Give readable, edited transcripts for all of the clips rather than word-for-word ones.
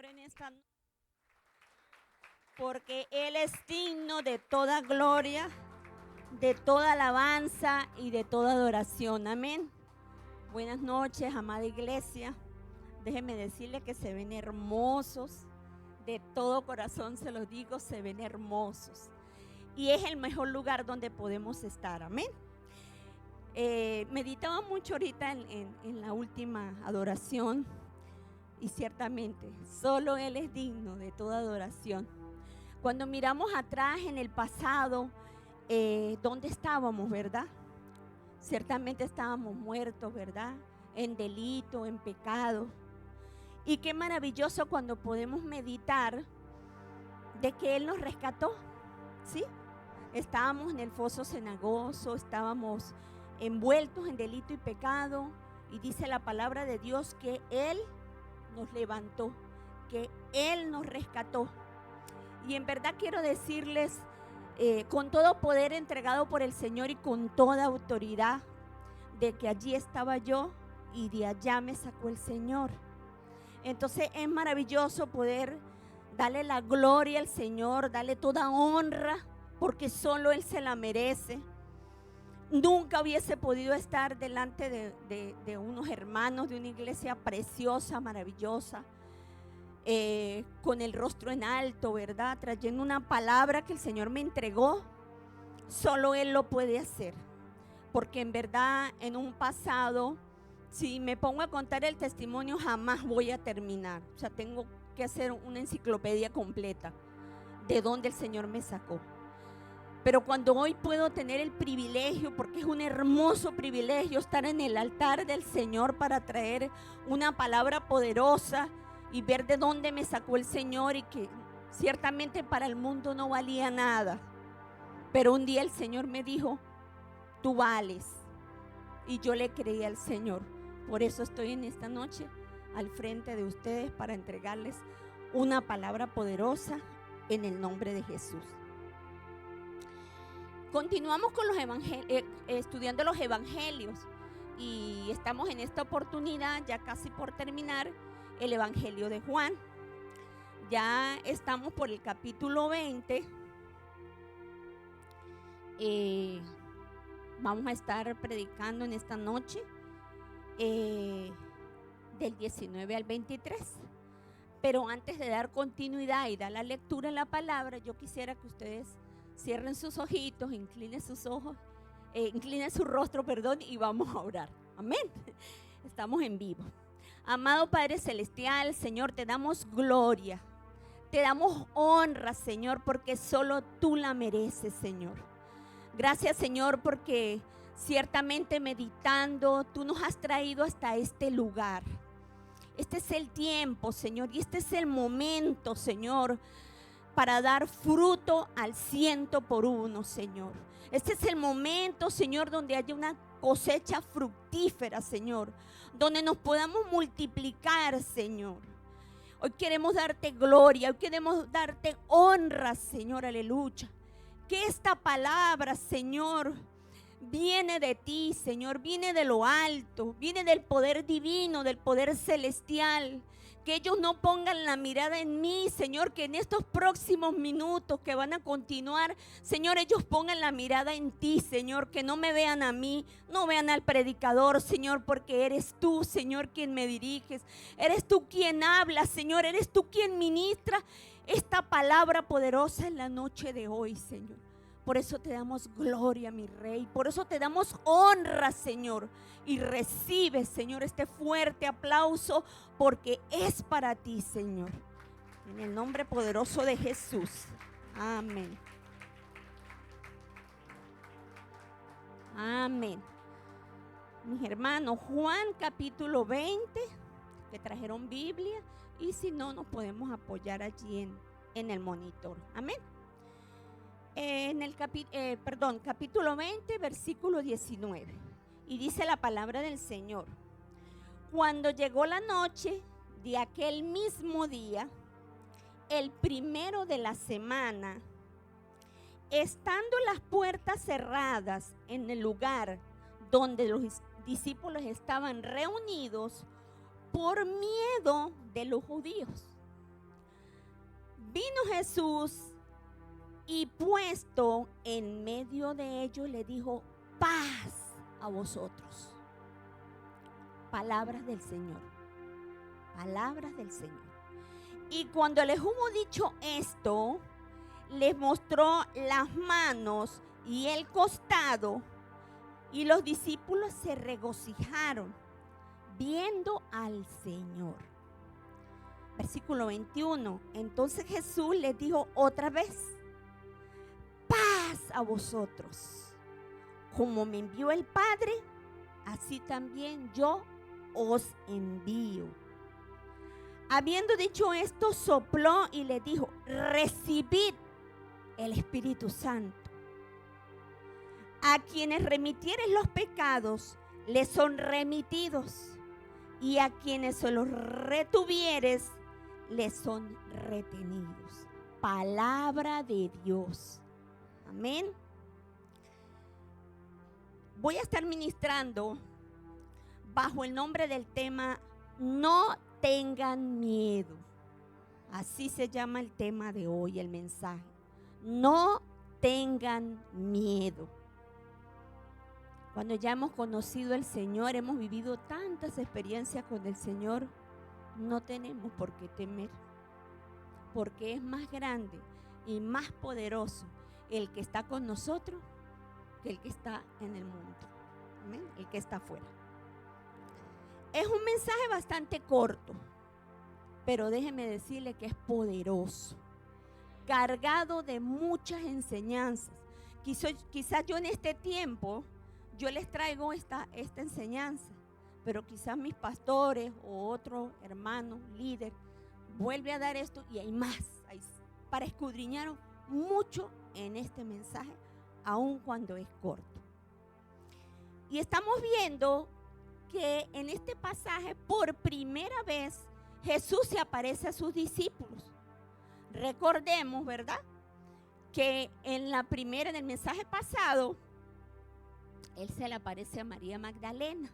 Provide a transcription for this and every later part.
en esta noche, porque Él es digno de toda gloria, de toda alabanza y de toda adoración. Amén. Buenas noches, amada iglesia. Déjenme decirles que se ven hermosos. De todo corazón se los digo, se ven hermosos. Y es el mejor lugar donde podemos estar. Amén. Meditaba mucho ahorita en la última adoración. Y ciertamente, solo Él es digno de toda adoración. Cuando miramos atrás en el pasado, ¿dónde estábamos, verdad? Ciertamente estábamos muertos, ¿verdad? En delito, en pecado. Y qué maravilloso cuando podemos meditar de que Él nos rescató, ¿sí? Estábamos en el foso cenagoso, estábamos envueltos en delito y pecado. Y dice la palabra de Dios que Él nos levantó, que Él nos rescató. Y en verdad quiero decirles, con todo poder entregado por el Señor y con toda autoridad, de que allí estaba yo y de allá me sacó el Señor. Entonces es maravilloso poder darle la gloria al Señor, darle toda honra, porque solo Él se la merece. Nunca hubiese podido estar delante de unos hermanos de una iglesia preciosa, maravillosa, con el rostro en alto, ¿verdad? Trayendo una palabra que el Señor me entregó. Solo Él lo puede hacer, porque en verdad en un pasado, si me pongo a contar el testimonio, jamás voy a terminar. O sea, tengo que hacer una enciclopedia completa de dónde el Señor me sacó. Pero cuando hoy puedo tener el privilegio, porque es un hermoso privilegio estar en el altar del Señor para traer una palabra poderosa y ver de dónde me sacó el Señor, y que ciertamente para el mundo no valía nada. Pero un día el Señor me dijo, tú vales. Y yo le creí al Señor. Por eso estoy en esta noche al frente de ustedes para entregarles una palabra poderosa en el nombre de Jesús. Continuamos con los estudiando los evangelios, y estamos en esta oportunidad ya casi por terminar el evangelio de Juan. Ya estamos por el capítulo 20. Vamos a estar predicando en esta noche del 19 al 23. Pero antes de dar continuidad y dar la lectura en la palabra, yo quisiera que ustedes cierren sus ojitos, inclinen sus ojos, inclinen su rostro, perdón, y vamos a orar. Amén. Estamos en vivo. Amado Padre Celestial, Señor, te damos gloria, te damos honra, Señor, porque solo tú la mereces, Señor. Gracias, Señor, porque ciertamente meditando, tú nos has traído hasta este lugar. Este es el tiempo, Señor, y este es el momento, Señor, para dar fruto al 100%, Señor. Este es el momento, Señor, donde haya una cosecha fructífera, Señor, donde nos podamos multiplicar, Señor. Hoy queremos darte gloria, hoy queremos darte honra, Señor, aleluya. Que esta palabra, Señor, viene de ti, Señor, viene de lo alto, viene del poder divino, del poder celestial. Que ellos no pongan la mirada en mí, Señor, que en estos próximos minutos que van a continuar, Señor, ellos pongan la mirada en ti, Señor, que no me vean a mí, no vean al predicador, Señor, porque eres tú, Señor, quien me diriges, eres tú quien habla, Señor, eres tú quien ministra esta palabra poderosa en la noche de hoy, Señor. Por eso te damos gloria, mi Rey. Por eso te damos honra, Señor. Y recibe, Señor, este fuerte aplauso, porque es para ti, Señor. En el nombre poderoso de Jesús. Amén. Amén. Mis hermanos, Juan capítulo 20, que trajeron Biblia. Y si no, nos podemos apoyar allí en el monitor. Amén. En el capítulo 20, versículo 19. Y dice la palabra del Señor: cuando llegó la noche de aquel mismo día, el primero de la semana, estando las puertas cerradas en el lugar donde los discípulos estaban reunidos por miedo de los judíos, Vino Jesús y puesto en medio de ellos le dijo: paz a vosotros. Palabras del Señor. Palabras del Señor. Y cuando les hubo dicho esto, les mostró las manos y el costado, y los discípulos se regocijaron viendo al Señor. Versículo 21. Entonces Jesús les dijo otra vez: paz a vosotros. Como me envió el Padre, así también yo os envío. Habiendo dicho esto, sopló y le dijo: recibid el Espíritu Santo. A quienes remitieres los pecados, les son remitidos, y a quienes se los retuvieres, les son retenidos. Palabra de Dios. Amén. Voy a estar ministrando bajo el nombre del tema No tengan miedo. Así se llama el tema de hoy, el mensaje. No tengan miedo. Cuando ya hemos conocido al Señor, hemos vivido tantas experiencias con el Señor, no tenemos por qué temer, porque es más grande y más poderoso el que está con nosotros que el que está en el mundo. ¿Amén? El que está afuera. Es un mensaje bastante corto, pero déjeme decirle que es poderoso, cargado de muchas enseñanzas. Quizás yo en este tiempo, yo les traigo esta enseñanza, pero quizás mis pastores o otro hermano, líder, vuelve a dar esto y hay más. Para escudriñar mucho en este mensaje, aun cuando es corto. Y estamos viendo que en este pasaje, por primera vez, Jesús se aparece a sus discípulos. Recordemos, ¿verdad?, que en el mensaje pasado, Él se le aparece a María Magdalena.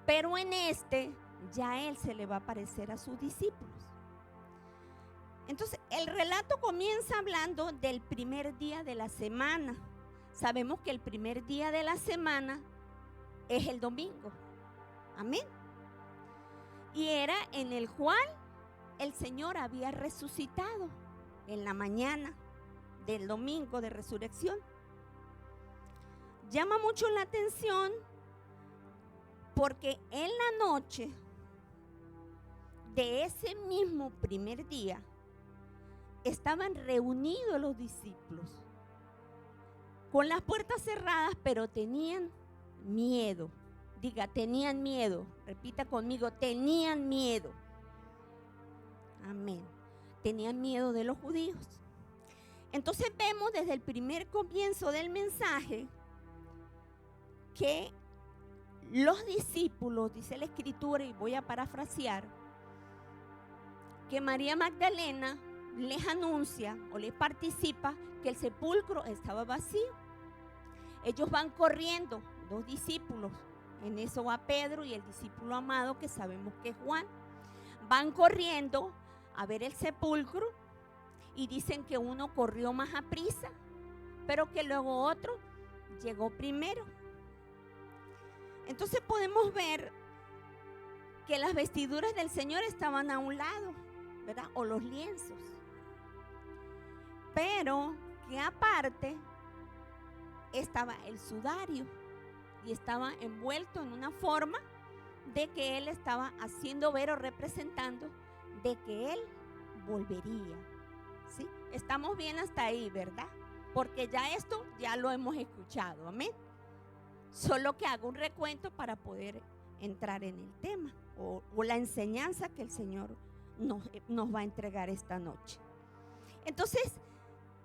Pero en este, ya Él se le va a aparecer a sus discípulos. Entonces, el relato comienza hablando del primer día de la semana. Sabemos que el primer día de la semana es el domingo. Amén. Y era en el cual el Señor había resucitado en la mañana del domingo de resurrección. Llama mucho la atención porque en la noche de ese mismo primer día estaban reunidos los discípulos con las puertas cerradas, pero tenían miedo. Diga, tenían miedo. Repita conmigo, tenían miedo. Amén. Tenían miedo de los judíos. Entonces vemos desde el primer comienzo del mensaje que los discípulos, dice la Escritura, y voy a parafrasear, que María Magdalena les anuncia o les participa que el sepulcro estaba vacío. Ellos van corriendo, dos discípulos, en eso va Pedro y el discípulo amado que sabemos que es Juan. Van corriendo a ver el sepulcro y dicen que uno corrió más a prisa, pero que luego otro llegó primero. Entonces podemos ver que las vestiduras del Señor estaban a un lado, ¿verdad? O los lienzos. Pero que aparte estaba el sudario y estaba envuelto en una forma de que Él estaba haciendo ver o representando de que Él volvería. ¿Sí? Estamos bien hasta ahí, ¿verdad? Porque ya esto ya lo hemos escuchado, amén. Solo que hago un recuento para poder entrar en el tema o la enseñanza que el Señor nos va a entregar esta noche. Entonces,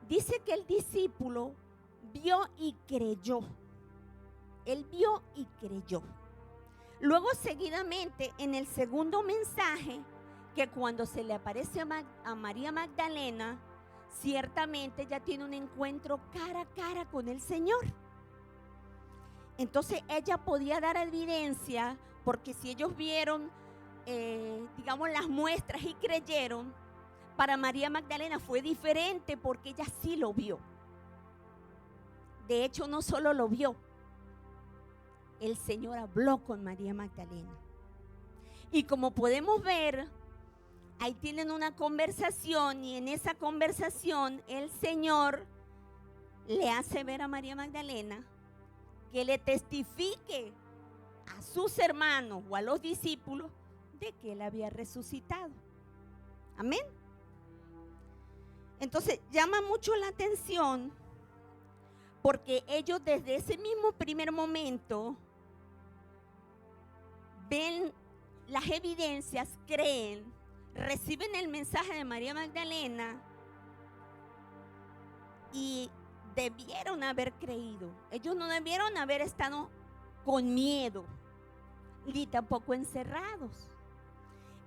dice que el discípulo vio y creyó. Él vio y creyó. Luego, seguidamente, en el segundo mensaje, que cuando se le aparece a María Magdalena, ciertamente ya tiene un encuentro cara a cara con el Señor. Entonces ella podía dar evidencia, porque si ellos vieron, digamos, las muestras y creyeron, para María Magdalena fue diferente porque ella sí lo vio. De hecho, no solo lo vio, el Señor habló con María Magdalena. Y como podemos ver, ahí tienen una conversación y en esa conversación el Señor le hace ver a María Magdalena que le testifique a sus hermanos o a los discípulos de que Él había resucitado. Amén. Entonces llama mucho la atención porque ellos desde ese mismo primer momento ven las evidencias, creen, reciben el mensaje de María Magdalena y debieron haber creído. Ellos no debieron haber estado con miedo, ni tampoco encerrados.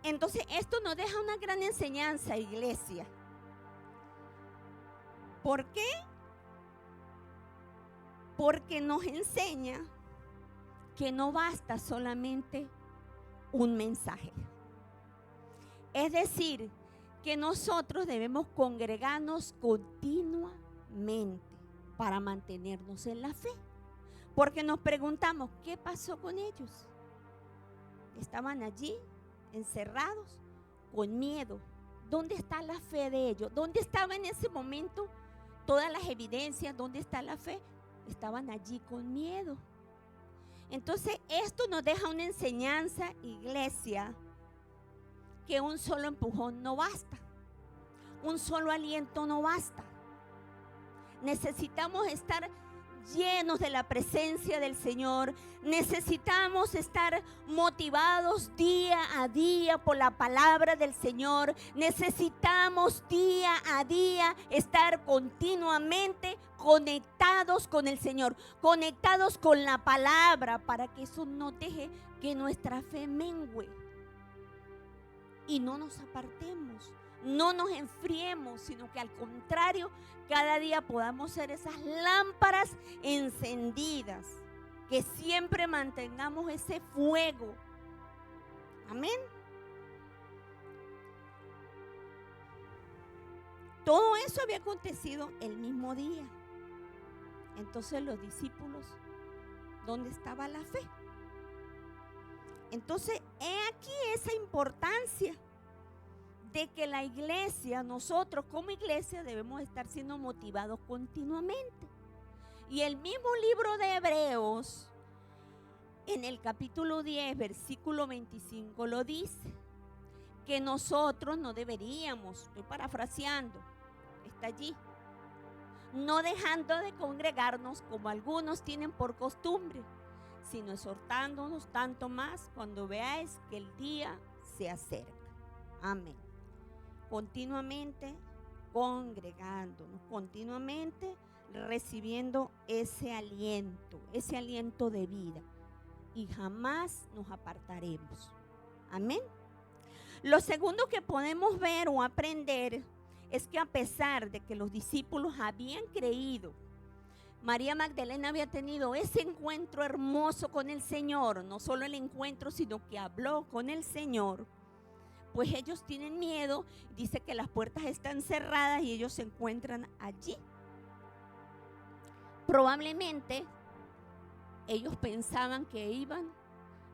Entonces esto nos deja una gran enseñanza, iglesia. ¿Por qué? Porque nos enseña que no basta solamente un mensaje. Es decir, que nosotros debemos congregarnos continuamente para mantenernos en la fe. Porque nos preguntamos, ¿qué pasó con ellos? Estaban allí, encerrados, con miedo. ¿Dónde está la fe de ellos? ¿Dónde estaba en ese momento todas las evidencias? ¿Dónde está la fe? Estaban allí con miedo. Entonces, esto nos deja una enseñanza, iglesia, que un solo empujón no basta. Un solo aliento no basta. Necesitamos estar llenos de la presencia del Señor. Necesitamos estar motivados día a día por la palabra del Señor. Necesitamos día a día estar continuamente conectados con el Señor, conectados con la palabra, para que eso no deje que nuestra fe mengüe y no nos apartemos, no nos enfriemos, sino que al contrario, cada día podamos ser esas lámparas encendidas, que siempre mantengamos ese fuego. Amén. Todo eso había acontecido el mismo día. Entonces los discípulos, ¿dónde estaba la fe? Entonces, he aquí esa importancia de que la iglesia, nosotros como iglesia, debemos estar siendo motivados continuamente. Y el mismo libro de Hebreos, en el capítulo 10, versículo 25, lo dice, que nosotros no deberíamos, estoy parafraseando, está allí, no dejando de congregarnos como algunos tienen por costumbre, sino exhortándonos tanto más cuando veáis que el día se acerca. Amén. Continuamente congregándonos, continuamente recibiendo ese aliento de vida, y jamás nos apartaremos. Amén. Lo segundo que podemos ver o aprender es que a pesar de que los discípulos habían creído, María Magdalena había tenido ese encuentro hermoso con el Señor, no solo el encuentro, sino que habló con el Señor, pues ellos tienen miedo, dice que las puertas están cerradas y ellos se encuentran allí. Probablemente ellos pensaban que iban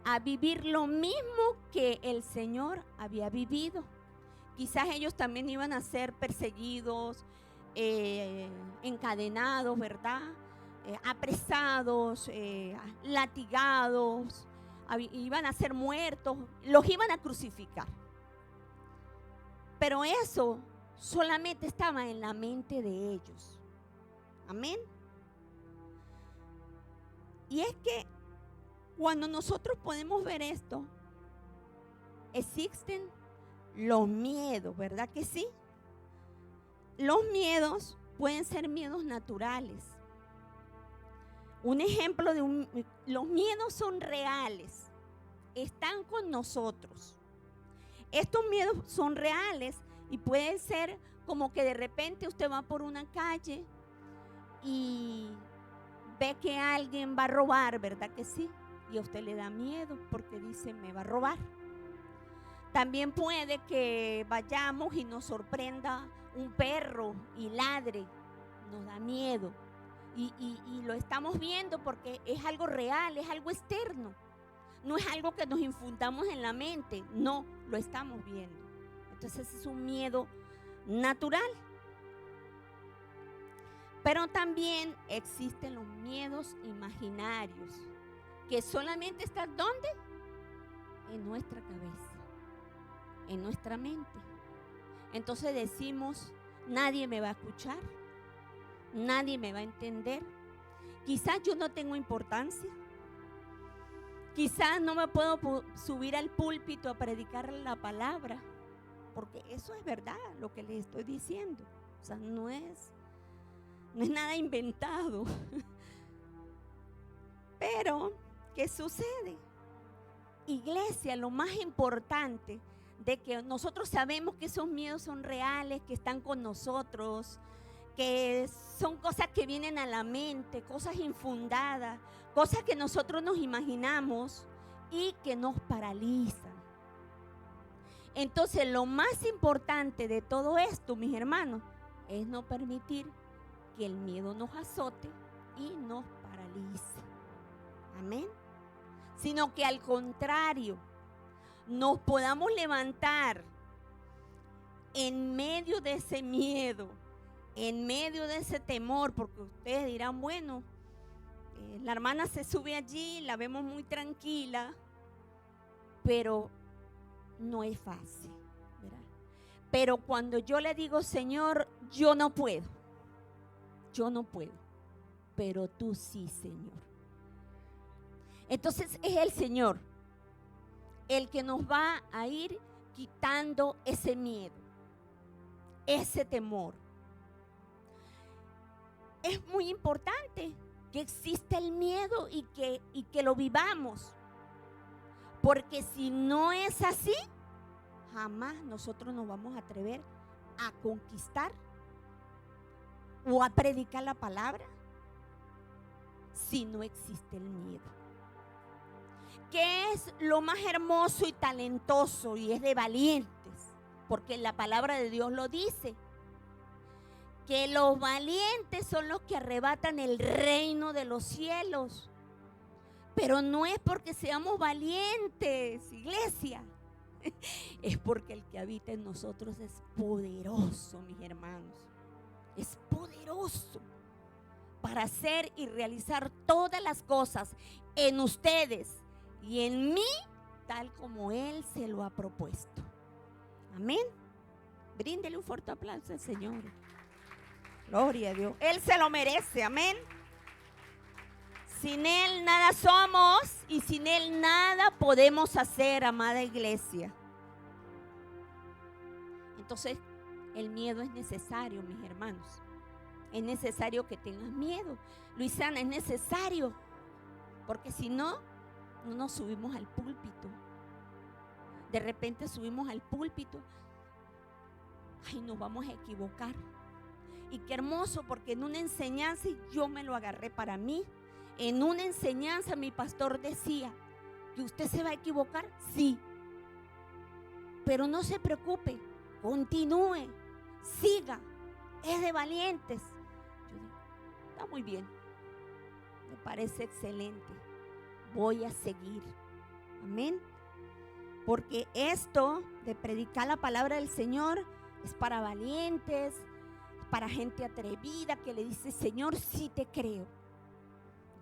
a vivir lo mismo que el Señor había vivido. Quizás ellos también iban a ser perseguidos, encadenados, ¿verdad? Apresados, latigados, iban a ser muertos, los iban a crucificar. Pero eso solamente estaba en la mente de ellos. Amén. Y es que cuando nosotros podemos ver esto, existen los miedos, ¿verdad que sí? Los miedos pueden ser miedos naturales. Un ejemplo de los miedos son reales, están con nosotros. Estos miedos son reales y pueden ser como que de repente usted va por una calle y ve que alguien va a robar, ¿verdad que sí? Y a usted le da miedo porque dice, me va a robar. También puede que vayamos y nos sorprenda un perro y ladre, nos da miedo. Y lo estamos viendo porque es algo real, es algo externo. No es algo que nos infundamos en la mente, no, lo estamos viendo. Entonces es un miedo natural. Pero también existen los miedos imaginarios, que solamente están ¿dónde? En nuestra cabeza, en nuestra mente. Entonces decimos, nadie me va a escuchar, nadie me va a entender. Quizás yo no tengo importancia. Quizás no me puedo subir al púlpito a predicar la palabra, porque eso es verdad lo que les estoy diciendo. O sea, no es nada inventado. Pero, ¿qué sucede? Iglesia, lo más importante de que nosotros sabemos que esos miedos son reales, que están con nosotros, que son cosas que vienen a la mente, cosas infundadas, cosas que nosotros nos imaginamos y que nos paralizan. Entonces, lo más importante de todo esto, mis hermanos, es no permitir que el miedo nos azote y nos paralice. Amén. Sino que al contrario, nos podamos levantar en medio de ese miedo, en medio de ese temor, porque ustedes dirán, bueno, la hermana se sube allí, la vemos muy tranquila, pero no es fácil, ¿verdad? Pero cuando yo le digo, Señor, yo no puedo, pero tú sí, Señor. Entonces es el Señor el que nos va a ir quitando ese miedo, ese temor. Es muy importante que exista el miedo y que lo vivamos, porque si no es así, jamás nosotros nos vamos a atrever a conquistar o a predicar la palabra si no existe el miedo. ¿Qué es lo más hermoso y talentoso? Y es de valientes, porque la palabra de Dios lo dice, que los valientes son los que arrebatan el reino de los cielos. Pero no es porque seamos valientes, iglesia, es porque el que habita en nosotros es poderoso, mis hermanos. Es poderoso para hacer y realizar todas las cosas en ustedes y en mí, tal como Él se lo ha propuesto. Amén. Bríndele un fuerte aplauso al Señor. Gloria a Dios. Él se lo merece. Amén. Sin Él nada somos y sin Él nada podemos hacer, amada iglesia. Entonces, el miedo es necesario, mis hermanos. Es necesario que tengas miedo. Luisana, es necesario. Porque si no, no nos subimos al púlpito. De repente subimos al púlpito. Ay, nos vamos a equivocar. Y qué hermoso, porque en una enseñanza, y yo me lo agarré para mí, en una enseñanza mi pastor decía, ¿que usted se va a equivocar? Sí. Pero no se preocupe, continúe, siga, es de valientes. Yo digo, está muy bien, me parece excelente, voy a seguir. Amén. Porque esto de predicar la palabra del Señor es para valientes, para gente atrevida que le dice, Señor, sí te creo.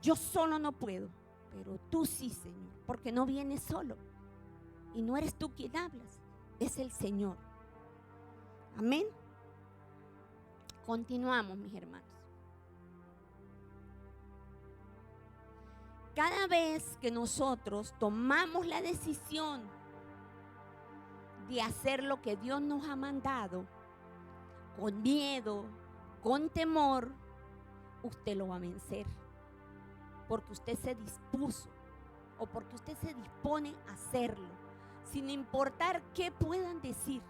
Yo solo no puedo, pero tú sí, Señor, porque no vienes solo. Y no eres tú quien hablas, es el Señor. Amén. Continuamos, mis hermanos. Cada vez que nosotros tomamos la decisión de hacer lo que Dios nos ha mandado, con miedo, con temor, usted lo va a vencer. Porque usted se dispuso o porque usted se dispone a hacerlo, sin importar qué puedan decir.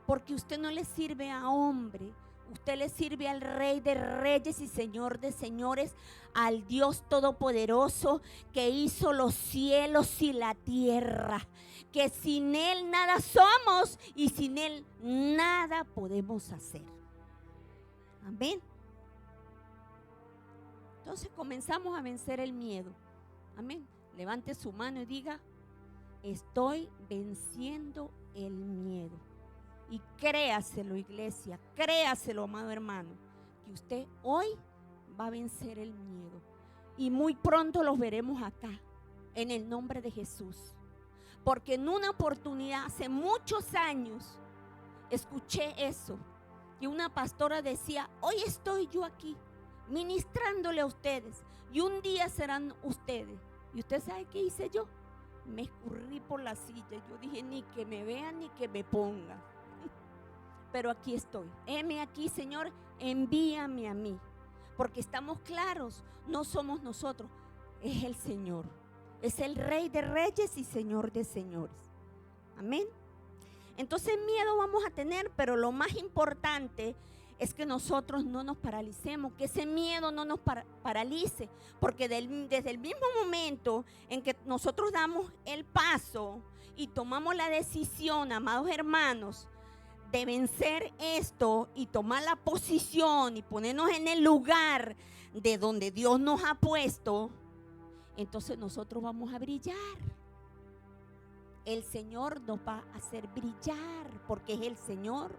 Porque usted no le sirve a hombre, Usted le sirve al Rey de Reyes y Señor de Señores, al Dios Todopoderoso que hizo los cielos y la tierra, que sin Él nada somos y sin Él nada podemos hacer. Amén. Entonces comenzamos a vencer el miedo. Amén. Levante su mano y diga: estoy venciendo el miedo. Y créaselo, iglesia, créaselo, amado hermano, que usted hoy va a vencer el miedo. Y muy pronto los veremos acá, en el nombre de Jesús. Porque en una oportunidad, hace muchos años, escuché eso. Y una pastora decía: hoy estoy yo aquí, ministrándole a ustedes. Y un día serán ustedes. ¿Y usted sabe qué hice yo? Me escurrí por la silla. Yo dije: ni que me vean ni que me pongan. Pero aquí estoy. Heme aquí, Señor, envíame a mí. Porque estamos claros, no somos nosotros, es el Señor. Es el Rey de Reyes y Señor de Señores. Amén. Entonces miedo vamos a tener, pero lo más importante es que nosotros no nos paralicemos, que ese miedo no nos paralice. Porque desde el mismo momento en que nosotros damos el paso y tomamos la decisión, amados hermanos, de vencer esto y tomar la posición y ponernos en el lugar de donde Dios nos ha puesto, entonces nosotros vamos a brillar. El Señor nos va a hacer brillar porque es el Señor.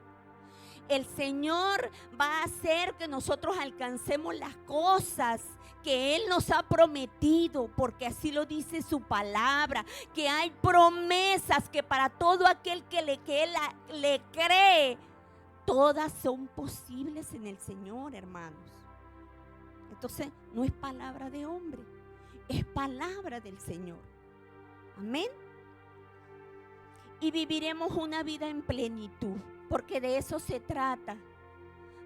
El Señor va a hacer que nosotros alcancemos las cosas que Él nos ha prometido, porque así lo dice su palabra, que hay promesas que para todo aquel que le cree, todas son posibles en el Señor, hermanos. Entonces, no es palabra de hombre, es palabra del Señor. Amén. Y viviremos una vida en plenitud, porque de eso se trata.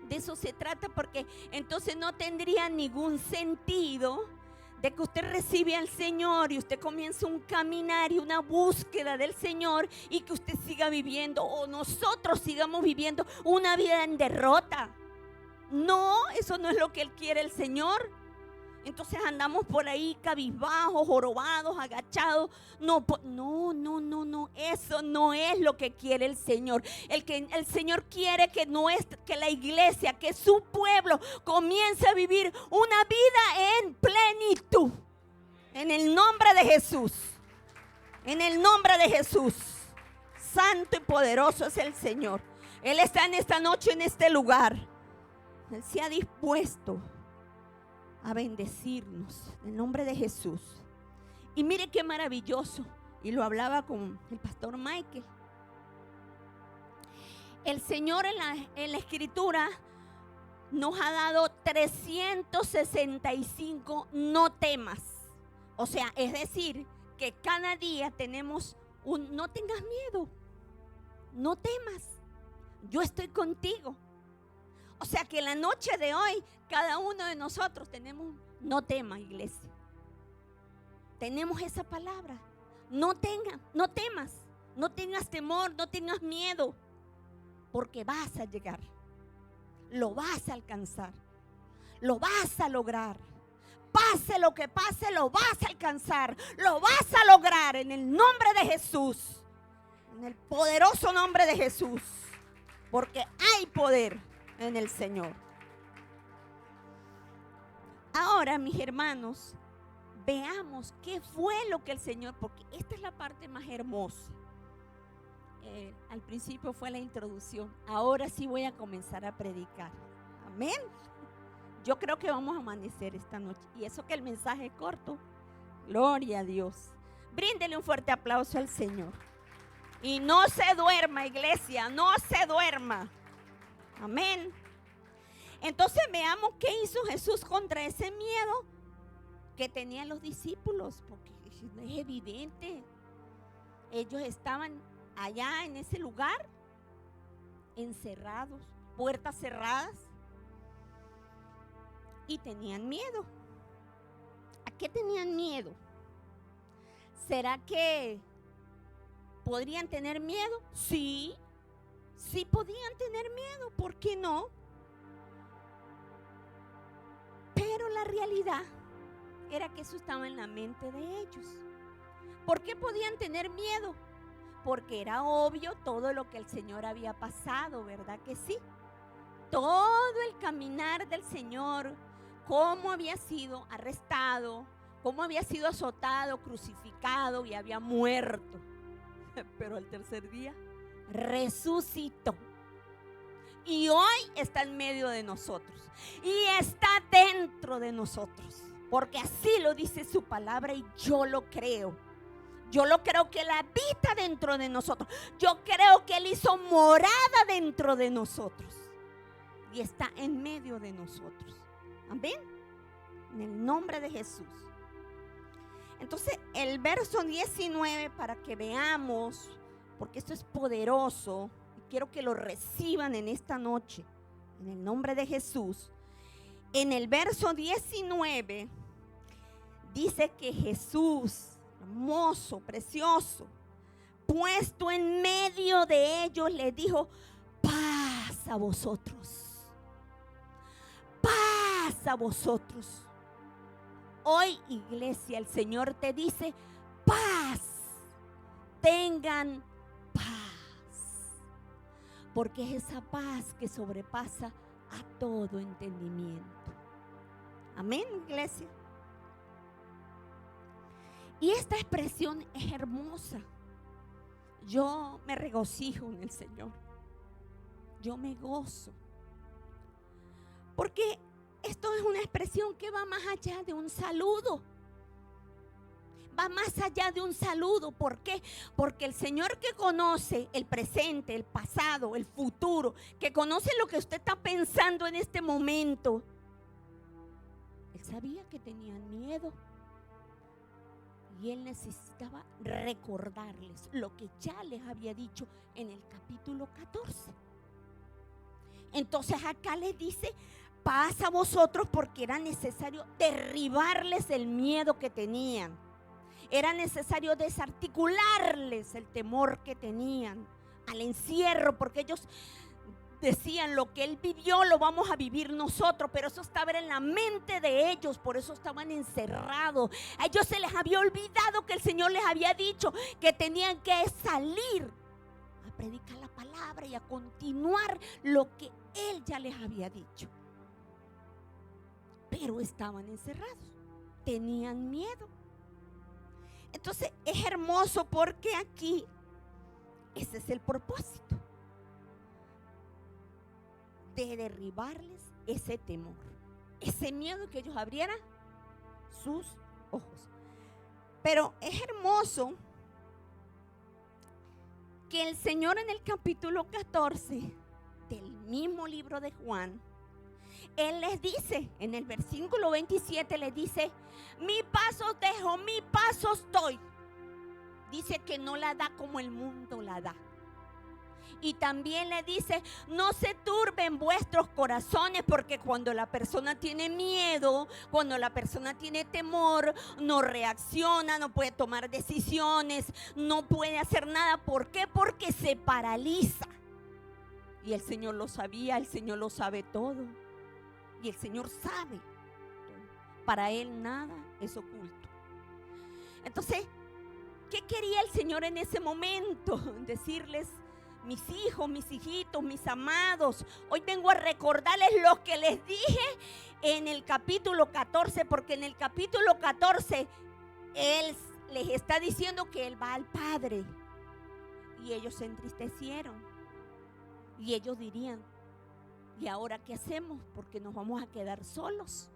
De eso se trata, porque entonces no tendría ningún sentido de que usted recibe al Señor y usted comienza un caminar y una búsqueda del Señor y que usted siga viviendo o nosotros sigamos viviendo una vida en derrota. No, eso no es lo que Él quiere, el Señor. Entonces andamos por ahí cabizbajos, jorobados, agachados. No, eso no es lo que quiere el Señor. El Señor quiere que la iglesia, que su pueblo comience a vivir una vida en plenitud. En el nombre de Jesús. En el nombre de Jesús. Santo y poderoso es el Señor. Él está en esta noche, en este lugar. Él se ha dispuesto a bendecirnos en el nombre de Jesús. Y mire qué maravilloso, y lo hablaba con el pastor Michael. El Señor en la escritura nos ha dado 365 no temas. O sea, es decir, que cada día tenemos un no tengas miedo, no temas, yo estoy contigo. O sea que la noche de hoy, cada uno de nosotros tenemos, no temas, iglesia. Tenemos esa palabra. No temas, no tengas temor, no tengas miedo. Porque vas a llegar. Lo vas a alcanzar. Lo vas a lograr. Pase lo que pase, lo vas a alcanzar. Lo vas a lograr en el nombre de Jesús. En el poderoso nombre de Jesús. Porque hay poder en el Señor. Ahora, mis hermanos, veamos qué fue lo que el Señor, porque esta es la parte más hermosa. Al principio fue la introducción, ahora sí voy a comenzar a predicar. Amén. Yo creo que vamos a amanecer esta noche, y eso que el mensaje es corto. Gloria a Dios. Bríndele un fuerte aplauso al Señor. Y no se duerma, iglesia, no se duerma. Amén. Entonces veamos qué hizo Jesús contra ese miedo que tenían los discípulos, porque es evidente. Ellos estaban allá en ese lugar, encerrados, puertas cerradas, y tenían miedo. ¿A qué tenían miedo? ¿Será que podrían tener miedo? Sí, sí podían tener miedo, ¿por qué no? Pero la realidad era que eso estaba en la mente de ellos. ¿Por qué podían tener miedo? Porque era obvio todo lo que el Señor había pasado, ¿verdad que sí? Todo el caminar del Señor, cómo había sido arrestado, cómo había sido azotado, crucificado y había muerto. Pero al tercer día resucitó. Y hoy está en medio de nosotros. Y está dentro de nosotros. Porque así lo dice su palabra y yo lo creo. Yo lo creo que Él habita dentro de nosotros. Yo creo que Él hizo morada dentro de nosotros. Y está en medio de nosotros. Amén. En el nombre de Jesús. Entonces el verso 19, para que veamos, porque esto es poderoso, y quiero que lo reciban en esta noche, en el nombre de Jesús. En el verso 19 dice que Jesús, hermoso, precioso, puesto en medio de ellos, les dijo: paz a vosotros, paz a vosotros. Hoy, iglesia, el Señor te dice: paz, tengan paz, porque es esa paz que sobrepasa a todo entendimiento. Amén, iglesia. Y esta expresión es hermosa. Yo me regocijo en el Señor. Yo me gozo. Porque esto es una expresión que va más allá de un saludo. Va más allá de un saludo. ¿Por qué? Porque el Señor, que conoce el presente, el pasado, el futuro, que conoce lo que usted está pensando en este momento, Él sabía que tenían miedo. Y Él necesitaba recordarles lo que ya les había dicho en el capítulo 14. Entonces acá les dice: paz a vosotros, porque era necesario derribarles el miedo que tenían. Era necesario desarticularles el temor que tenían al encierro, porque ellos decían: lo que Él vivió lo vamos a vivir nosotros. Pero eso estaba en la mente de ellos, por eso estaban encerrados. A ellos se les había olvidado que el Señor les había dicho que tenían que salir a predicar la palabra y a continuar lo que Él ya les había dicho. Pero estaban encerrados, tenían miedo. Entonces es hermoso, porque aquí ese es el propósito, de derribarles ese temor, ese miedo, que ellos abrieran sus ojos. Pero es hermoso que el Señor, en el capítulo 14 del mismo libro de Juan, Él les dice, en el versículo 27, les dice: mi paz os dejo, mi paz os doy. Dice que no la da como el mundo la da. Y también le dice: no se turben vuestros corazones, porque cuando la persona tiene miedo, cuando la persona tiene temor, no reacciona, no puede tomar decisiones, no puede hacer nada. ¿Por qué? Porque se paraliza. Y el Señor lo sabía, el Señor lo sabe todo. Y el Señor sabe. Para Él nada es oculto. Entonces, ¿qué quería el Señor en ese momento? Decirles: mis hijos, mis hijitos, mis amados, hoy vengo a recordarles lo que les dije en el capítulo 14, porque en el capítulo 14 Él les está diciendo que Él va al Padre. Y ellos se entristecieron. Y ellos dirían: ¿y ahora qué hacemos? Porque nos vamos a quedar solos.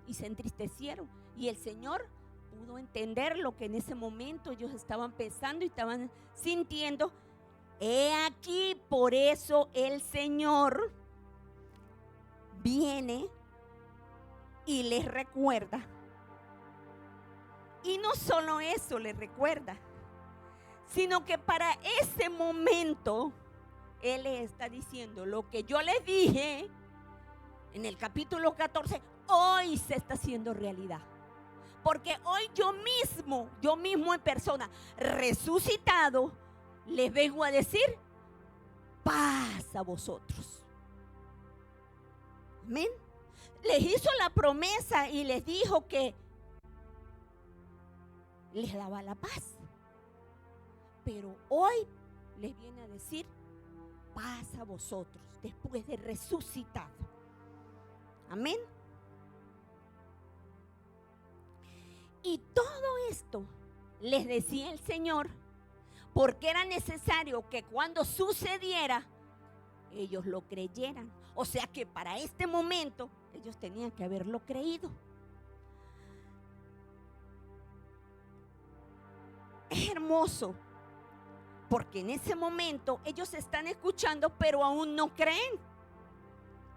Y se entristecieron. Y el Señor pudo entender lo que en ese momento ellos estaban pensando y estaban sintiendo. He aquí, por eso el Señor viene y les recuerda. Y no solo eso les recuerda, sino que para ese momento Él les está diciendo: lo que yo les dije en el capítulo 14, hoy se está haciendo realidad. Porque hoy yo mismo en persona, resucitado, les vengo a decir: paz a vosotros. Amén. les hizo la promesa y les dijo que les daba la paz. Pero hoy les viene a decir paz a vosotros después de resucitado. Amén. Y todo esto les decía el Señor porque era necesario que cuando sucediera ellos lo creyeran. O sea que para este momento ellos tenían que haberlo creído. Es hermoso porque en ese momento ellos están escuchando pero aún no creen.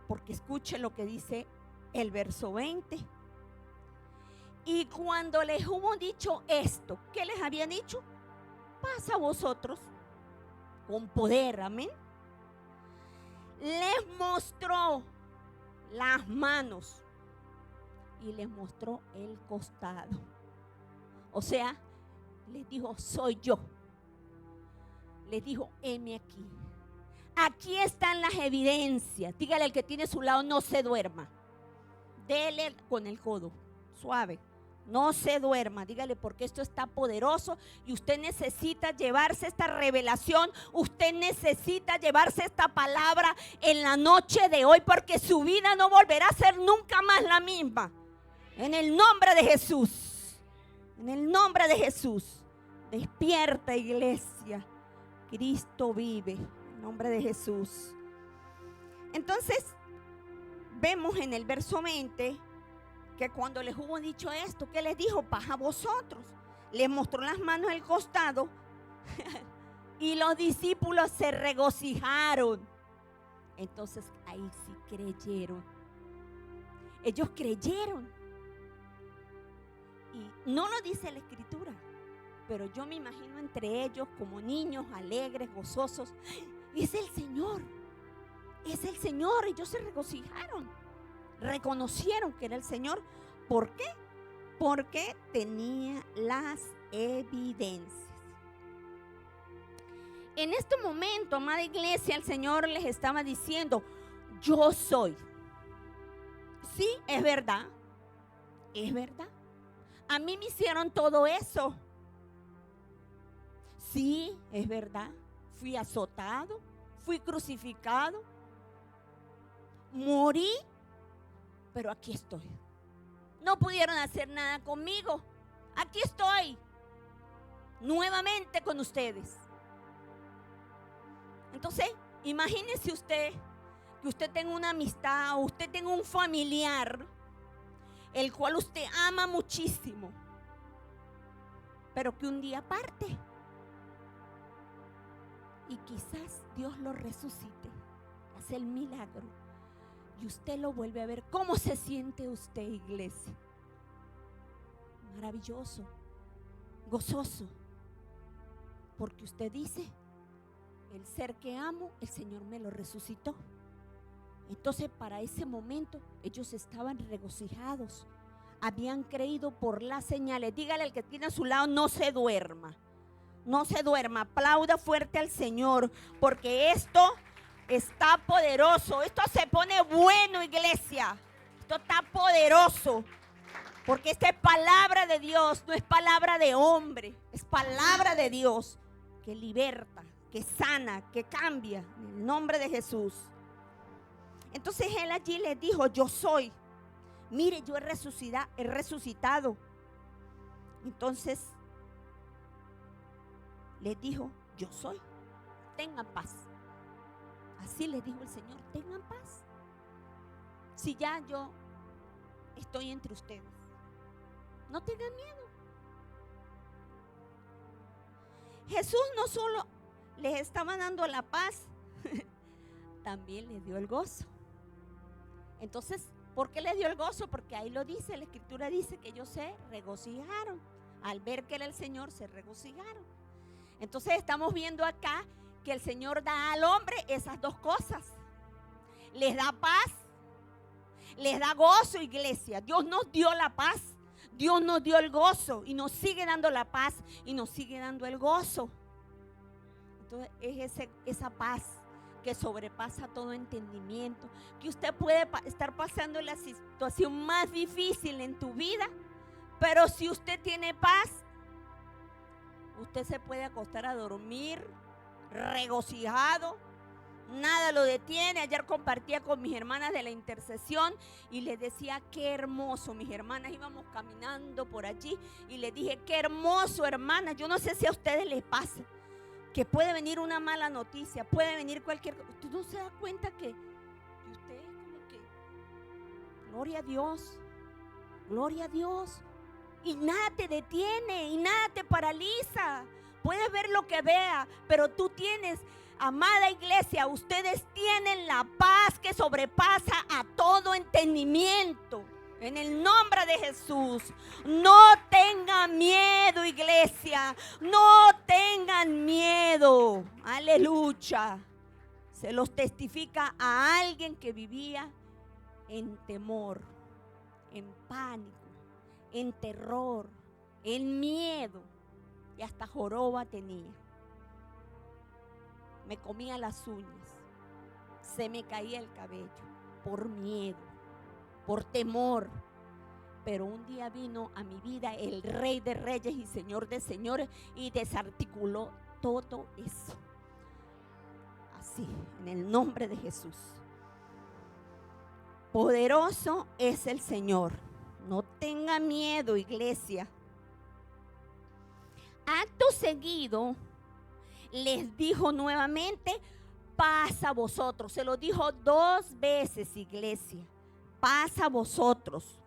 Porque escuchen lo que dice el verso 20. Y cuando les hubo dicho esto, ¿qué les había dicho? Paz a vosotros con poder, amén. Les mostró las manos y les mostró el costado. O sea, les dijo, soy yo. Les dijo, heme aquí. Aquí están las evidencias. Dígale al que tiene a su lado, no se duerma. Dele con el codo, suave. No se duerma, dígale, porque esto está poderoso y usted necesita llevarse esta revelación, usted necesita llevarse esta palabra en la noche de hoy, porque su vida no volverá a ser nunca más la misma. En el nombre de Jesús, en el nombre de Jesús, despierta, iglesia, Cristo vive, en el nombre de Jesús. Entonces, vemos en el verso 20 que cuando les hubo dicho esto, ¿qué les dijo? Paz a vosotros. Les mostró las manos al costado y los discípulos se regocijaron. Entonces ahí sí creyeron. Ellos creyeron. Y no lo dice la Escritura, pero yo me imagino entre ellos como niños alegres, gozosos. Es el Señor. Es el Señor. Ellos se regocijaron. Reconocieron que era el Señor. ¿Por qué? Porque tenía las evidencias. En este momento, amada iglesia, el Señor les estaba diciendo, yo soy. Sí, es verdad. Es verdad. A mí me hicieron todo eso. Sí, es verdad. Fui azotado, fui crucificado, morí. Pero aquí estoy. No pudieron hacer nada conmigo. Aquí estoy. Nuevamente con ustedes. Entonces, imagínese usted que usted tenga una amistad o usted tenga un familiar el cual usted ama muchísimo, pero que un día parte. Y quizás Dios lo resucite, hace el milagro. Y usted lo vuelve a ver. ¿Cómo se siente usted, iglesia? Maravilloso, gozoso. Porque usted dice, el ser que amo, el Señor me lo resucitó. Entonces, para ese momento, ellos estaban regocijados. Habían creído por las señales. Dígale al que tiene a su lado, no se duerma. No se duerma. Aplauda fuerte al Señor, porque esto está poderoso. Esto se pone bueno, iglesia. Esto está poderoso. Porque esta es palabra de Dios, no es palabra de hombre. Es palabra de Dios que liberta, que sana, que cambia. En el nombre de Jesús. Entonces él allí les dijo, yo soy. Mire, yo he resucitado. Entonces les dijo, yo soy. Tengan paz. Así les dijo el Señor, tengan paz. Si ya yo estoy entre ustedes, no tengan miedo. Jesús no solo les estaba dando la paz, también les dio el gozo. Entonces, ¿por qué les dio el gozo? Porque ahí lo dice, la Escritura dice que ellos se regocijaron. Al ver que era el Señor, se regocijaron. Entonces estamos viendo acá que el Señor da al hombre esas dos cosas. Les da paz, les da gozo, iglesia. Dios nos dio la paz, Dios nos dio el gozo y nos sigue dando la paz y nos sigue dando el gozo. Entonces es esa paz que sobrepasa todo entendimiento, que usted puede estar pasando la situación más difícil en tu vida, pero si usted tiene paz, usted se puede acostar a dormir regocijado, nada lo detiene. Ayer compartía con mis hermanas de la intercesión y les decía qué hermoso, mis hermanas íbamos caminando por allí y les dije qué hermoso, hermanas, yo no sé si a ustedes les pasa, que puede venir una mala noticia, puede venir cualquier cosa, usted no se da cuenta que usted es como que, gloria a Dios, y nada te detiene, y nada te paraliza. Puedes ver lo que vea, pero tú tienes, amada iglesia, ustedes tienen la paz que sobrepasa a todo entendimiento. En el nombre de Jesús, no tengan miedo, iglesia, no tengan miedo. Aleluya. Se los testifica a alguien que vivía en temor, en pánico, en terror, en miedo, y hasta joroba tenía. Me comía las uñas, se me caía el cabello por miedo, por temor. Pero un día vino a mi vida el Rey de Reyes y Señor de Señores y desarticuló todo eso. Así, en el nombre de Jesús. Poderoso es el Señor. No tenga miedo, iglesia. Acto seguido, les dijo nuevamente, paz a vosotros. Se lo dijo 2 veces, iglesia. Paz a vosotros.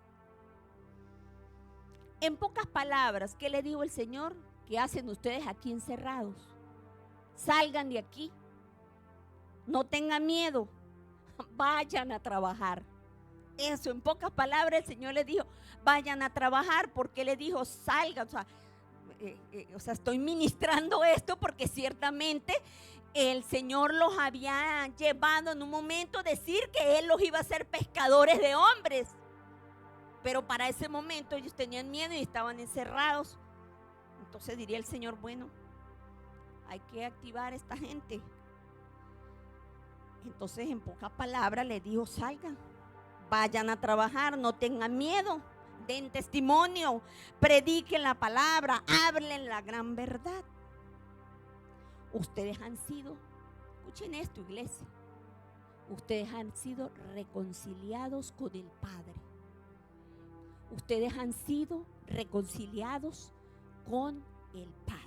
En pocas palabras, ¿qué le dijo el Señor? ¿Qué hacen ustedes aquí encerrados? Salgan de aquí. No tengan miedo. Vayan a trabajar. Eso, en pocas palabras, el Señor le dijo, vayan a trabajar. Porque le dijo, salgan. O sea, estoy ministrando esto porque ciertamente el Señor los había llevado en un momento a decir que Él los iba a hacer pescadores de hombres. Pero para ese momento ellos tenían miedo y estaban encerrados. Entonces diría el Señor, bueno, hay que activar a esta gente. Entonces en pocas palabras les dijo, salgan, vayan a trabajar, no tengan miedo, den testimonio, prediquen la palabra, hablen la gran verdad. Ustedes han sido, escuchen esto, iglesia, ustedes han sido reconciliados con el Padre. Ustedes han sido reconciliados con el Padre.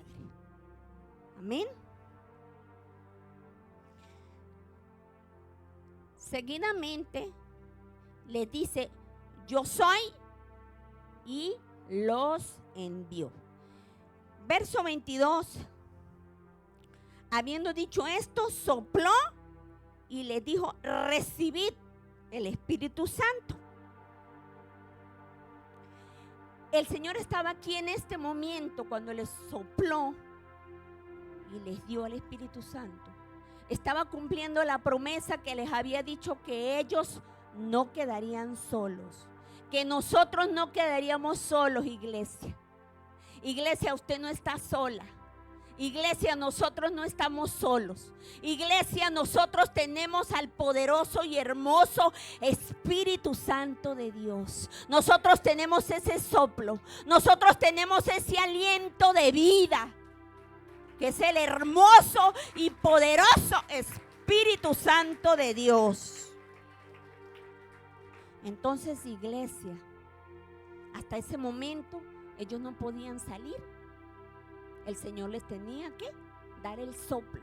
Amén. Seguidamente les dice, yo soy y los envió. Verso 22. Habiendo dicho esto, sopló y les dijo, recibid el Espíritu Santo. El Señor estaba aquí en este momento cuando les sopló y les dio el Espíritu Santo. Estaba cumpliendo la promesa que les había dicho que ellos no quedarían solos, que nosotros no quedaríamos solos, iglesia. Iglesia, usted no está sola. Iglesia, nosotros no estamos solos. Iglesia, nosotros tenemos al poderoso y hermoso Espíritu Santo de Dios. Nosotros tenemos ese soplo. Nosotros tenemos ese aliento de vida, que es el hermoso y poderoso Espíritu Santo de Dios. Entonces, iglesia, hasta ese momento ellos no podían salir. El Señor les tenía que dar el soplo.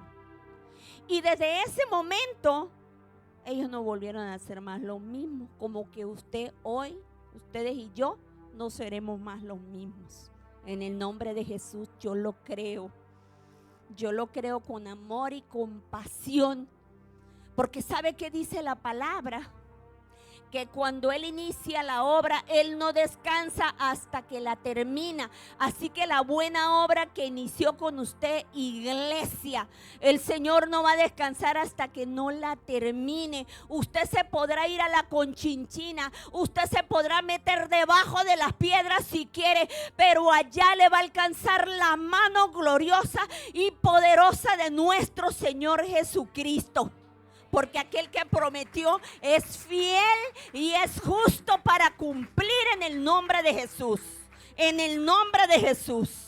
Y desde ese momento, ellos no volvieron a hacer más lo mismo. Como que ustedes y yo, no seremos más los mismos. En el nombre de Jesús, yo lo creo. Yo lo creo con amor y compasión. Porque ¿sabe qué dice la palabra? Que cuando Él inicia la obra, Él no descansa hasta que la termina. Así que la buena obra que inició con usted, iglesia, el Señor no va a descansar hasta que no la termine. Usted se podrá ir a la Conchinchina, usted se podrá meter debajo de las piedras si quiere, pero allá le va a alcanzar la mano gloriosa y poderosa de nuestro Señor Jesucristo. porque aquel que prometió es fiel y es justo para cumplir en el nombre de Jesús. En el nombre de Jesús.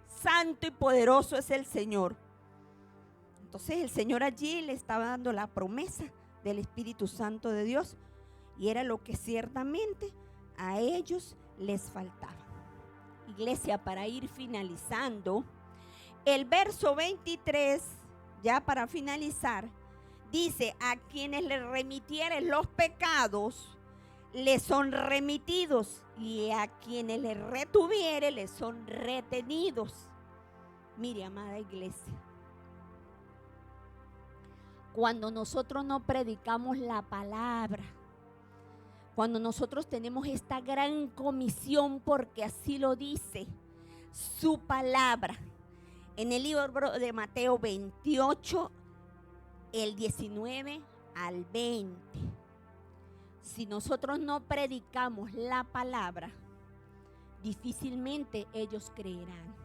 Santo y poderoso es el Señor. Entonces el Señor allí le estaba dando la promesa del Espíritu Santo de Dios, y era lo que ciertamente a ellos les faltaba. Iglesia, para ir finalizando, el verso 23, ya para finalizar, dice: a quienes les remitieren los pecados, les son remitidos, y a quienes les retuviere, les son retenidos. Mire, amada iglesia, cuando nosotros no predicamos la palabra, cuando nosotros tenemos esta gran comisión, porque así lo dice su palabra, en el libro de Mateo 28, el 19 al 20. Si nosotros no predicamos la palabra, difícilmente ellos creerán.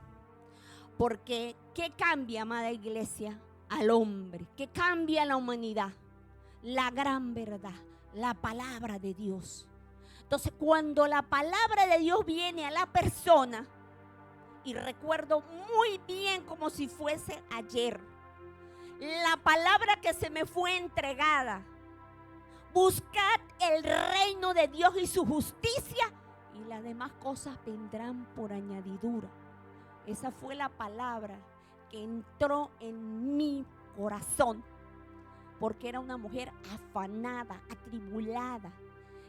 Porque ¿qué cambia, amada iglesia, al hombre? ¿Qué cambia a la humanidad? La gran verdad, la palabra de Dios. Entonces, cuando la palabra de Dios viene a la persona, y recuerdo muy bien como si fuese ayer, la palabra que se me fue entregada: buscad el reino de Dios y su justicia, y las demás cosas vendrán por añadidura. Esa fue la palabra que entró en mi corazón, porque era una mujer afanada, atribulada,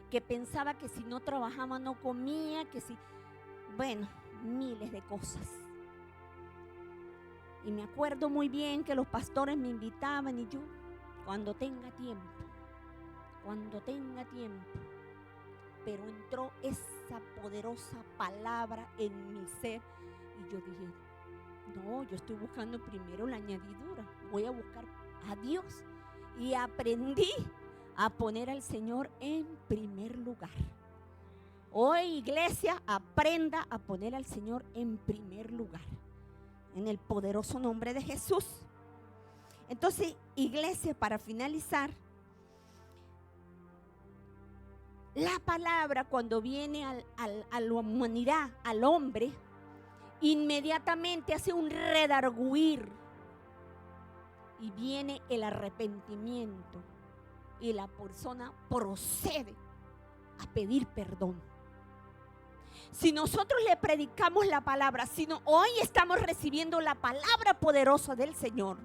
que pensaba que si no trabajaba no comía, que si, bueno, miles de cosas. Y me acuerdo muy bien que los pastores me invitaban, y yo, cuando tenga tiempo, pero entró esa poderosa palabra en mi ser, y yo dije: no, yo estoy buscando primero la añadidura, voy a buscar a Dios. Y aprendí a poner al Señor en primer lugar. Hoy, iglesia, aprenda a poner al Señor en primer lugar, en el poderoso nombre de Jesús. Entonces, iglesia, para finalizar, la palabra, cuando viene a la humanidad, al hombre, inmediatamente hace un redarguir, y viene el arrepentimiento, y la persona procede a pedir perdón. Si nosotros le predicamos la palabra, si no, hoy estamos recibiendo la palabra poderosa del Señor,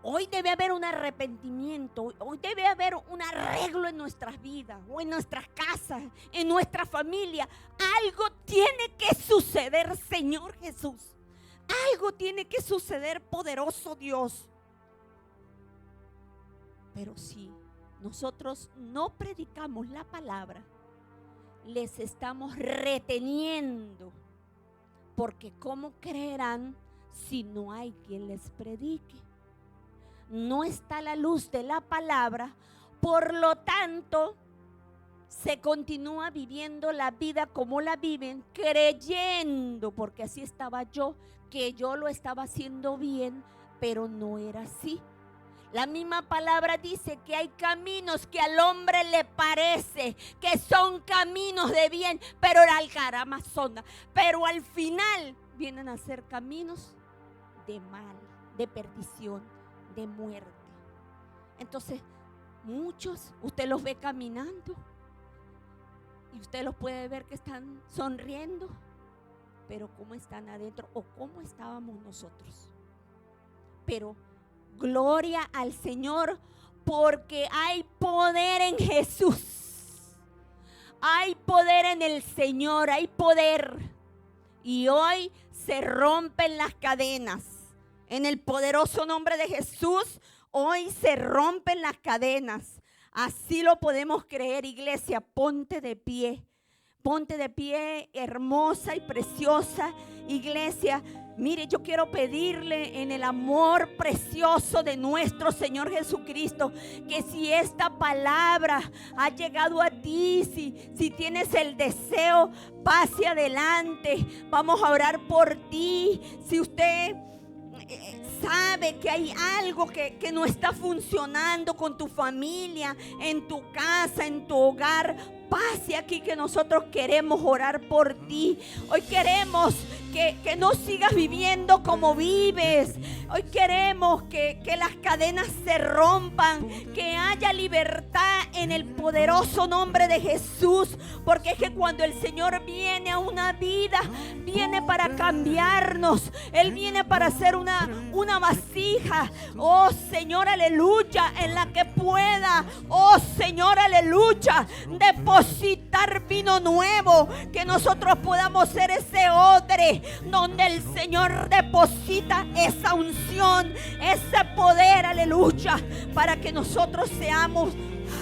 hoy debe haber un arrepentimiento, hoy debe haber un arreglo en nuestras vidas, o en nuestras casas, en nuestra familia. Algo tiene que suceder, Señor Jesús. Algo tiene que suceder, poderoso Dios. Pero si nosotros no predicamos la palabra, les estamos reteniendo, porque ¿cómo creerán si no hay quien les predique? No está la luz de la palabra, por lo tanto, se continúa viviendo la vida como la viven, creyendo, porque así estaba yo, que yo lo estaba haciendo bien, pero no era así. La misma palabra dice que hay caminos que al hombre le parece que son caminos de bien, pero pero al final vienen a ser caminos de mal, de perdición, de muerte. Entonces, muchos, usted los ve caminando y usted los puede ver que están sonriendo, pero ¿cómo están adentro o cómo estábamos nosotros? Pero gloria al Señor, porque hay poder en Jesús. Hay poder en el Señor, hay poder. Y hoy se rompen las cadenas. En el poderoso nombre de Jesús, hoy se rompen las cadenas. Así lo podemos creer, iglesia. Ponte de pie. Ponte de pie, hermosa y preciosa iglesia. Mire, yo quiero pedirle en el amor precioso de nuestro Señor Jesucristo, que si esta palabra ha llegado a ti, si tienes el deseo, pase adelante. Vamos a orar por ti. Si usted sabe que hay algo que no está funcionando con tu familia, en tu casa, en tu hogar, pase aquí que nosotros queremos orar por ti. Hoy queremos que no sigas viviendo como vives. Hoy queremos que las cadenas se rompan, que haya libertad en el poderoso nombre de Jesús. Porque es que cuando el Señor viene a una vida, viene para cambiarnos. Él viene para hacer una vasija, oh Señor, aleluya, en la que pueda, oh Señor, aleluya, depositar vino nuevo. Que nosotros podamos ser ese odre donde el Señor deposita esa unción, ese poder, aleluya, para que nosotros seamos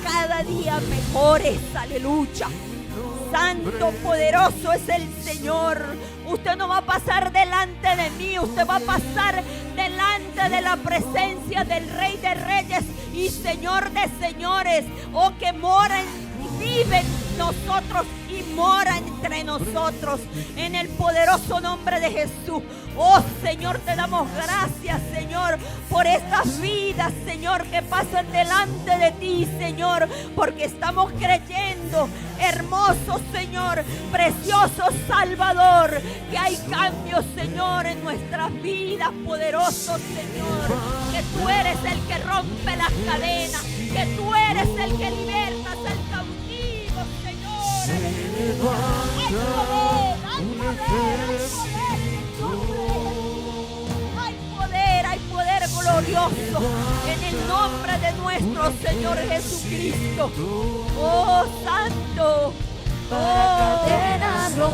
cada día mejores, aleluya. Santo, poderoso es el Señor. Usted no va a pasar delante de mí, usted va a pasar delante de la presencia del Rey de Reyes y Señor de Señores. Oh, que mora y vive en nosotros y mora entre nosotros, en el poderoso nombre de Jesús. Oh Señor, te damos gracias, Señor, por estas vidas, Señor, que pasan delante de ti, Señor, porque estamos creyendo, hermoso Señor, precioso Salvador, que hay cambios, Señor, en nuestras vidas, poderoso Señor, que tú eres el que rompe las cadenas, que tú eres el que libertas al cautivo, Señor. Hay poder, hay poder, hay poder glorioso en el nombre de nuestro Señor Jesucristo. Oh Santo,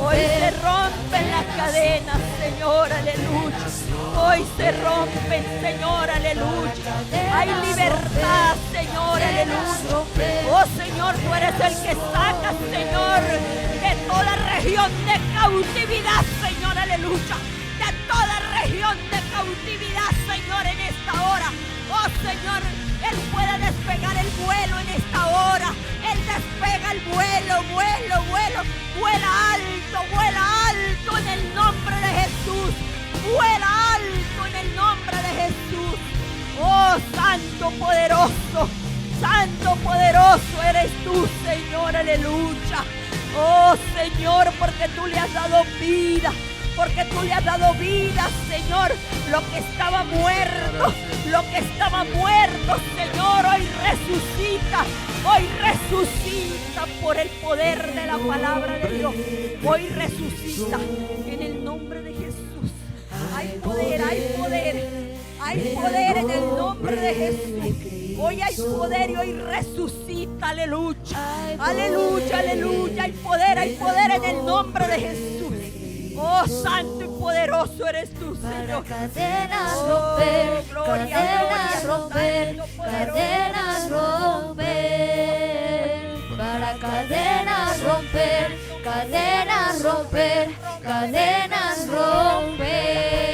hoy se rompen las cadenas, Señor, aleluya. Hoy se rompen, Señor, aleluya. Hay libertad, Señor, aleluya. Oh Señor, tú eres el que sacas, Señor, de toda región de cautividad, Señor, aleluya. De toda región de cautividad, Señor, en esta hora. Oh Señor, Él puede despegar el vuelo en esta hora. Él despega el vuelo, vuela alto en el nombre de Jesús. Vuela alto en el nombre de Jesús. Oh Santo poderoso eres tú, Señor, aleluya. Oh Señor, porque tú le has dado vida. Porque tú le has dado vida, Señor. Lo que estaba muerto, Señor, hoy resucita por el poder de la palabra de Dios. Hoy resucita en el nombre de Jesús. Hay poder en el nombre de Jesús. Hoy hay poder y hoy resucita, aleluya. Aleluya, aleluya. Hay poder en el nombre de Jesús. Oh, santo y poderoso eres tú, Señor. Cadenas romper, cadenas romper, cadenas romper. Para cadenas romper, cadenas romper, cadenas romper.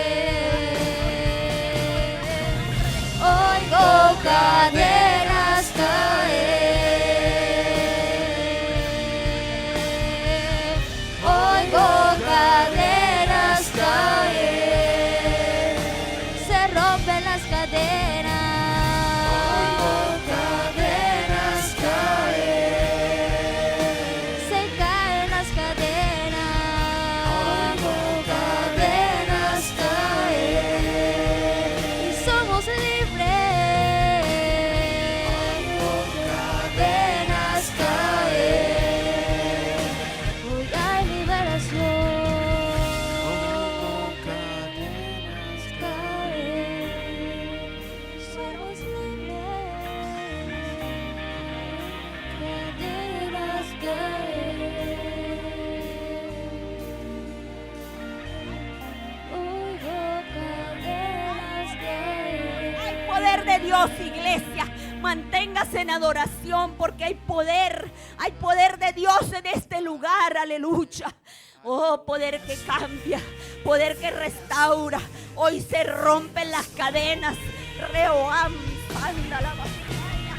Oigo cadenas caer. Oigo cadenas caer. Se rompen las cadenas. Oigo cadenas caer. Se caen las cadenas. Oigo cadenas caer. Y somos libres. Oigo cadenas caer. Hoy hay liberación. Somos libres. Cadenas caer. Oigo cadenas caer. Hay poder de Dios, iglesia. Manténgase en adoración porque hay poder de Dios en este lugar, aleluya. Oh, poder que cambia, poder que restaura. Hoy se rompen las cadenas. Rehoam, anda la batalla.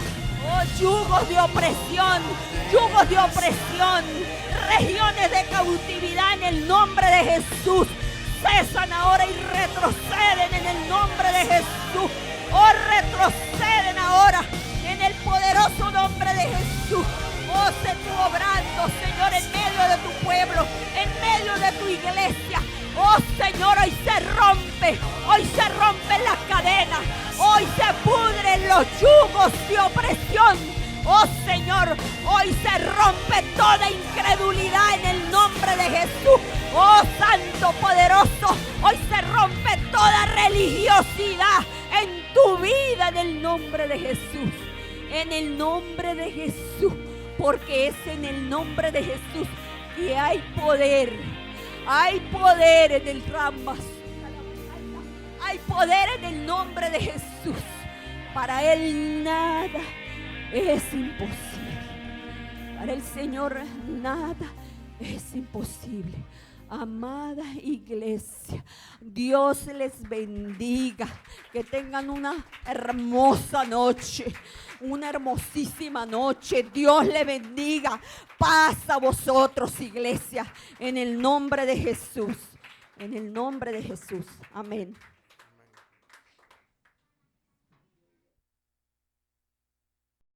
Oh, yugos de opresión, regiones de cautividad en el nombre de Jesús. cesan ahora y retroceden en el nombre de Jesús. Oh, retroceden ahora en el poderoso nombre de Jesús. Oh, sé tú obrando, Señor, en medio de tu pueblo, en medio de tu iglesia. Oh, Señor, hoy se rompen las cadenas, hoy se pudren los yugos de opresión. Oh, Señor, hoy se rompe toda incredulidad en el nombre de Jesús. Oh, Santo poderoso, hoy se rompe toda religiosidad en tu vida en el nombre de Jesús. En el nombre de Jesús, porque es en el nombre de Jesús que hay poder. Hay poder en el Ramas. Hay poder en el nombre de Jesús. Para Él nada es imposible. Para el Señor nada es imposible. Amada iglesia, Dios les bendiga. Que tengan una hermosa noche, una hermosísima noche. Dios les bendiga. Paz a vosotros, iglesia, en el nombre de Jesús. En el nombre de Jesús. Amén.